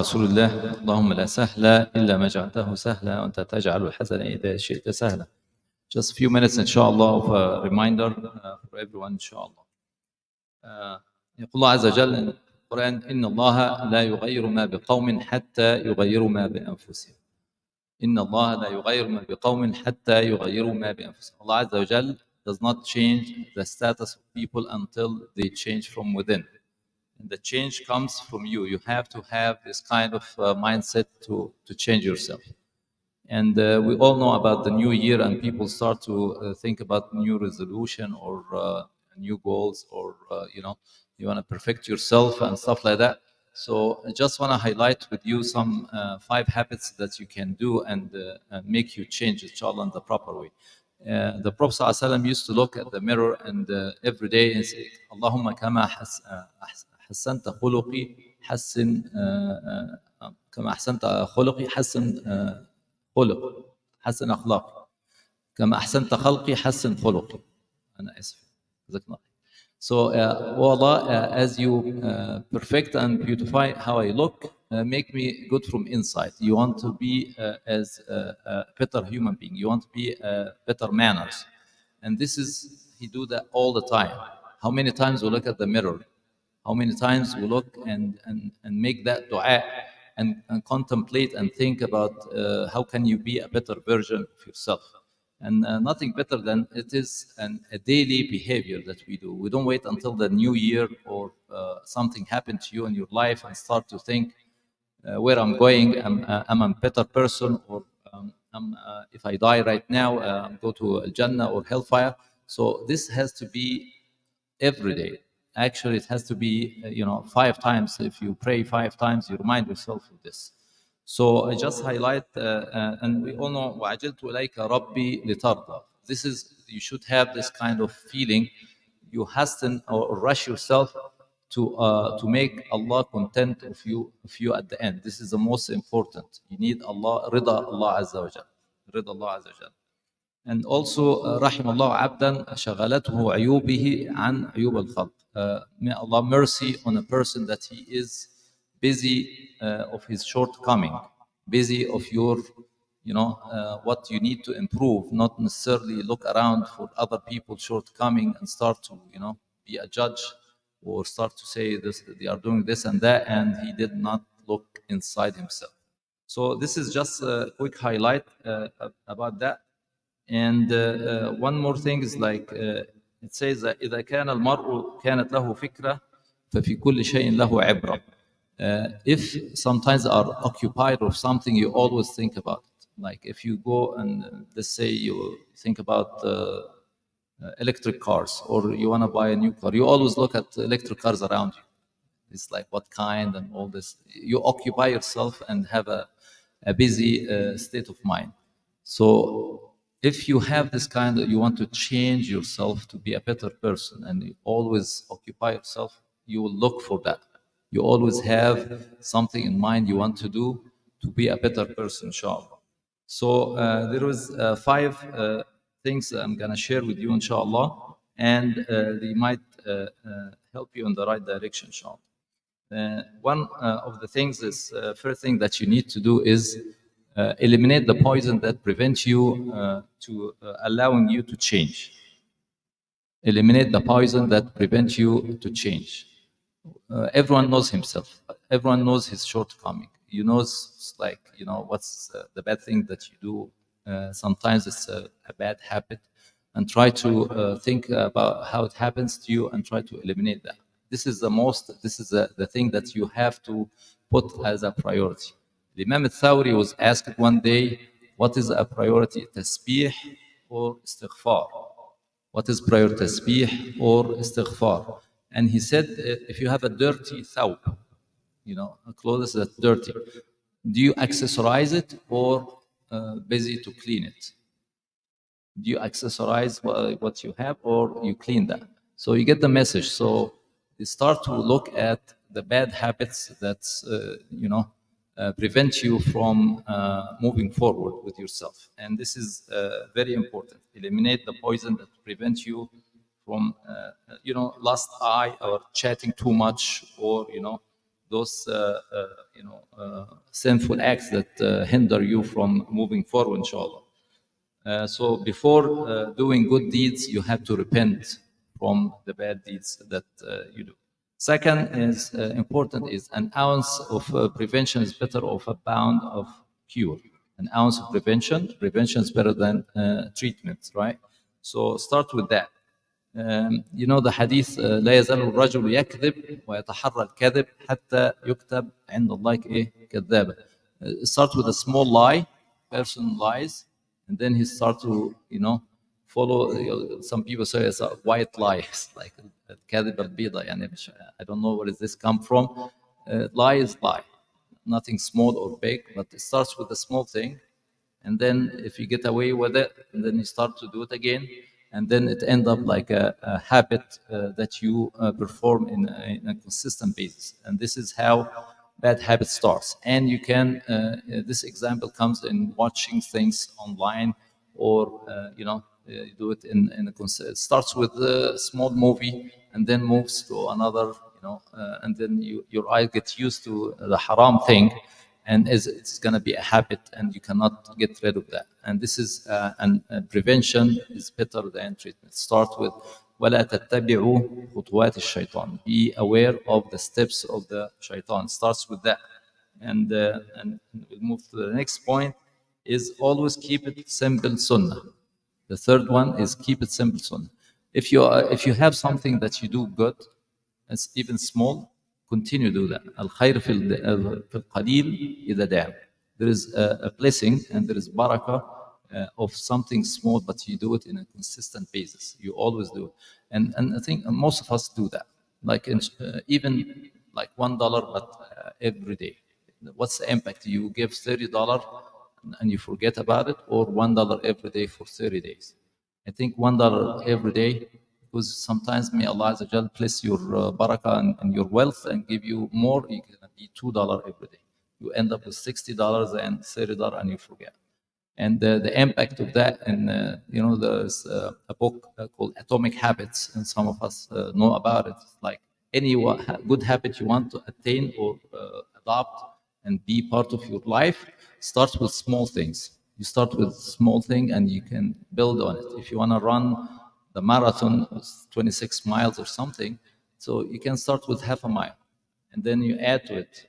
رسول الله اللهم لا سهل إلا ما جعلته سهلا وأنت تجعل الحزن إذا شئت سهلا. Just a few minutes inshallah of a reminder for everyone inshallah. يقول الله عز وجل in القرآن إن الله لا يغير ما بقوم حتى يغيروا ما بأنفسهم. إن الله لا يغير ما بقوم حتى يغيروا ما بأنفسهم. Allah عز وجل does not change the status of people until they change from within. And the change comes from you. You have to have this kind of mindset to change yourself. And we all know about the new year, and people start to think about new resolution or new goals, or you want to perfect yourself and stuff like that. So I just want to highlight with you some 5 habits that you can do and make you change, inshallah, in the proper way. The Prophet ﷺ used to look at the mirror and every day and say, Allahumma kama حسنت خلقي حسن كما أحسنت خلقي حسن خلق حسن أخلاقي كما أحسنت خلقي حسن خلقي. أنا آسف. So, oh Allah, as you perfect and beautify how I look, make me good from inside. You want to be as a better human being. You want to be better manners. And this is, he do that all the time. How many times we look at the mirror? How many times we look and make that dua and contemplate and think about how can you be a better version of yourself. And nothing better than it is a daily behavior that we do. We don't wait until the new year or something happened to you in your life and start to think where I'm going, am I a better person, or if I die right now, go to Jannah or hellfire. So this has to be every day. Actually, it has to be 5 times. If you pray 5 times, you remind yourself of this. So I just highlight, and we all know, وَعَجِلْتُ إِلَيْكَ رَبِّي لِتَرْضَى. This is, you should have this kind of feeling. You hasten or rush yourself to make Allah content of you at the end. This is the most important. You need Allah, رضا Allah Azza wa Jal. رضا Allah Azza wa Jal. And also, رحم الله عبدا شغلته عيوبه عن عيوب الخلق. May Allah mercy on a person that he is busy of his shortcoming, busy of your, what you need to improve, not necessarily look around for other people's shortcoming and start to, be a judge or start to say this, they are doing this and that, and he did not look inside himself. So this is just a quick highlight about that. And one more thing is like it says that إذا كان المرء كانت له فكرة ففي كل شيء له عبرة. If sometimes are occupied with something, you always think about it. Like if you go and let's say you think about electric cars, or you want to buy a new car, you always look at electric cars around you. It's like what kind and all this. You occupy yourself and have a busy state of mind. So if you have this kind of, you want to change yourself to be a better person, and you always occupy yourself, you will look for that. You always have something in mind you want to do to be a better person, inshallah. So there was 5 things I'm going to share with you, inshallah, and they might help you in the right direction, inshallah. One of the things is, first thing that you need to do is eliminate the poison that prevents you to allowing you to change. Eliminate the poison that prevents you to change. Everyone knows himself. Everyone knows his shortcoming. You know, like, what's the bad thing that you do. Sometimes it's a bad habit, and try to think about how it happens to you and try to eliminate that. This is the thing that you have to put as a priority. The Imam al-Thawri was asked one day, what is a priority, tasbih or istighfar? What is priority, tasbih or istighfar? And he said, if you have a dirty thawb, a clothes that's dirty, do you accessorize it or busy to clean it? Do you accessorize what you have or you clean that? So you get the message. So you start to look at the bad habits that's, prevent you from moving forward with yourself. And this is very important. Eliminate the poison that prevents you from, last eye or chatting too much, or, those sinful acts that hinder you from moving forward, inshallah. So before doing good deeds, you have to repent from the bad deeds that you do. Second is important is an ounce of prevention is better of a pound of cure. An ounce of prevention is better than treatment, right? So start with that. You know the hadith لا يزال الرجل يكذب ويتحرى الكذب حتى يكتب عند الله كذابا. Start with a small lie, person lies, and then he start to follow. Some people say it's a white lie, it's like الكذب البيضة. يعني I don't know where does this come from. Lie is lie, nothing small or big, but it starts with a small thing, and then if you get away with it, and then you start to do it again, and then it ends up like a habit that you perform in a consistent basis. And this is how bad habit starts. And you can, this example comes in watching things online, or you do it in a it starts with a small movie and then moves to another, and then your eyes get used to the haram thing, and it's going to be a habit, and you cannot get rid of that. And this is prevention is better than treatment. Start with وَلَا تَتَّبِعُوا خُطُوَاتِ الشَّيْطَانِ. Be aware of the steps of the shaitan. Starts with that. And we'll move to the next point, is always keep it simple sunnah. The third one is keep it simple sunnah. If you have something that you do good, it's even small, continue to do that. Al-khayr fil qalil idha da'am. There is a blessing and there is barakah of something small, but you do it in a consistent basis. You always do it. And I think most of us do that. Like even like $1, but every day. What's the impact? You give $30 and you forget about it, or $1 every day for 30 days. I think $1 every day, because sometimes may Allah Azza Jal place your barakah and your wealth and give you more. You can be $2 every day. You end up with $60 and $30, and you forget. And the impact of that, and there's a book called Atomic Habits, and some of us know about it. It's like any good habit you want to attain or adopt and be part of your life, starts with small things. You start with small thing, and you can build on it. If you want to run the marathon, 26 miles or something, so you can start with half a mile, and then you add to it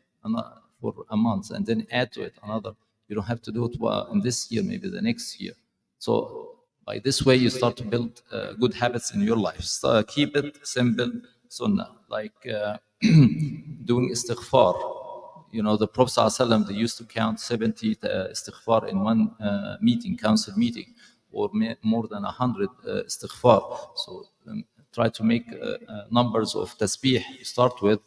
for a month, and then add to it another. You don't have to do it in this year, maybe the next year. So by this way, you start to build good habits in your life. So keep it simple, sunnah, like doing istighfar. The Prophet ﷺ, they used to count 70 istighfar in one council meeting, or more than 100 istighfar. So try to make numbers of tasbih you start with,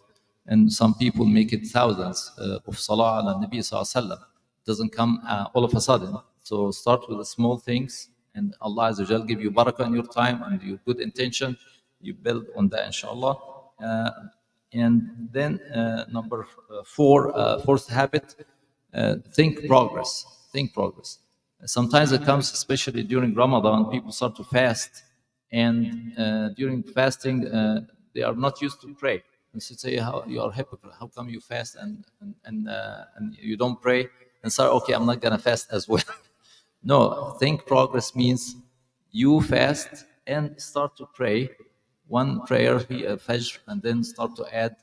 and some people make it thousands of salah ala Nabi ﷺ. It doesn't come all of a sudden. So start with the small things, and Allah Azza wa Jal give you barakah in your time and your good intention. You build on that, inshallah. And then number fourth habit, think progress. Think progress. Sometimes it comes, especially during Ramadan, people start to fast, and during fasting, they are not used to pray. And so say, "How you are a hypocrite? How come you fast and you don't pray?" And say, "Okay, I'm not gonna fast as well." No, think progress means you fast and start to pray. One prayer, Fajr, and then start to add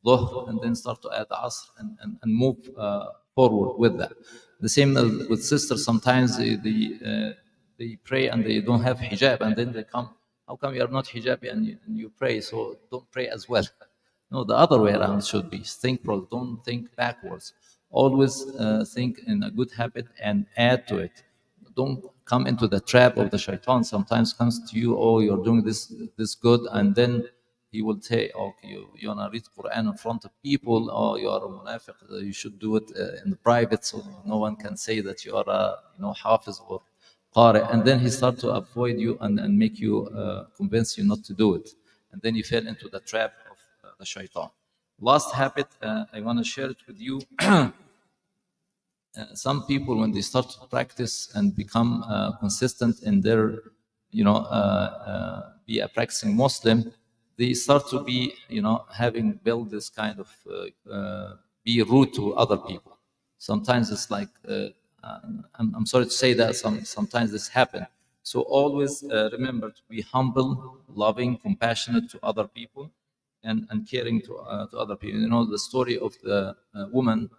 Dhuhr, and then start to add Asr, and move forward with that. The same with sisters. Sometimes they pray and they don't have hijab, and then they come, "How come you are not hijabi and you pray? So don't pray as well." No, the other way around should be think progress. Don't think backwards. Always think in a good habit and add to it. Don't come into the trap of the shaitan. Sometimes comes to you, "Oh, you're doing this good," and then he will say, "Okay, you want to read Quran in front of people? Oh, you are a munafiq. You should do it in the private, so no one can say that you are a hafiz or qari." And then he start to avoid you and make you convince you not to do it, and then you fell into the trap of the shaitan. Last habit, I want to share it with you. Some people, when they start to practice and become consistent in their, be a practicing Muslim, they start to be, having built this kind of be rude to other people. Sometimes it's like, I'm sorry to say that, sometimes this happens. So always remember to be humble, loving, compassionate to other people, and caring to other people. You know the story of the woman.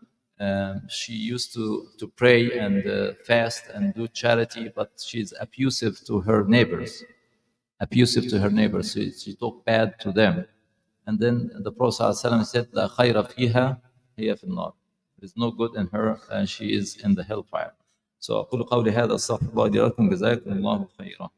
She used to pray and fast and do charity, but she's abusive to her neighbors. She talked bad to them. And then the Prophet ﷺ said, "La khayra fiha hiya fi النار." There is no good in her, and she is in the hellfire. So أقول قولي هذا أستغفر الله لي ولكم جزاكم الله خيرا.